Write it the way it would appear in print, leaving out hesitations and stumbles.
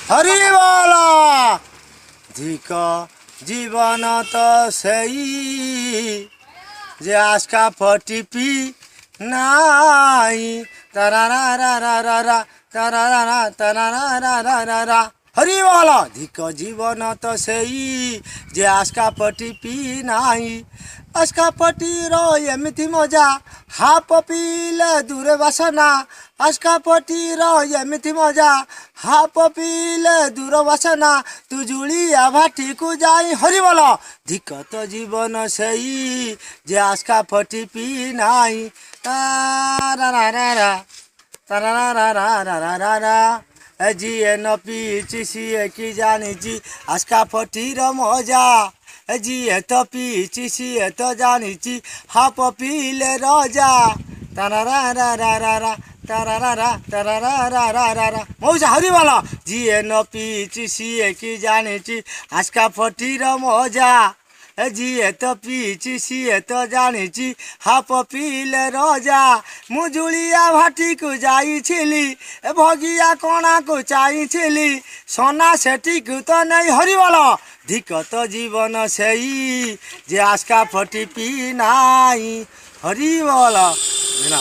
হরি বল ধিক জীবন তো সেই যে আজকা ফটিপি নাই তারারা তারারা তারারা হরি বল ধিক জীবন তো সেই যে আজকা ফটিপি নাই আজকা ফটির এমিতি মজা হাপ পিলে দূরে বাসনা আজকা ফটির এমিতি মজা হাপ পিলে দূর বাসনা তু জুড়িয়া ভাটিকু যাই হরি বল ধিক তো জীবন সেই যে আজকা ফটিপি নাই তারারা তারারা জিয়ে ন পিছি সিয়ে কি জানিছি আজকা ফটির মজা জিয়ে তো পিছি সিয়ে তো জানিছি হাপ পিলে রজা তারারা তারারা তারারা মৌজা হরি বল জিয়ে ন পিছি সিয়ে কি জানিছি আজকা ফটির মজা জিয়ে তো পিছি সিয়ে তো জানিছি হাপ পিলে রজা মুজুলিয়া ভাটিকু যাইছিলি ভগিয়া কণাকু চাইছিলি সোনা সেটিকু তো নেই হরি বল ধিক তো জীবন সেই যে আজকা ফটিপি নাই হরি বল না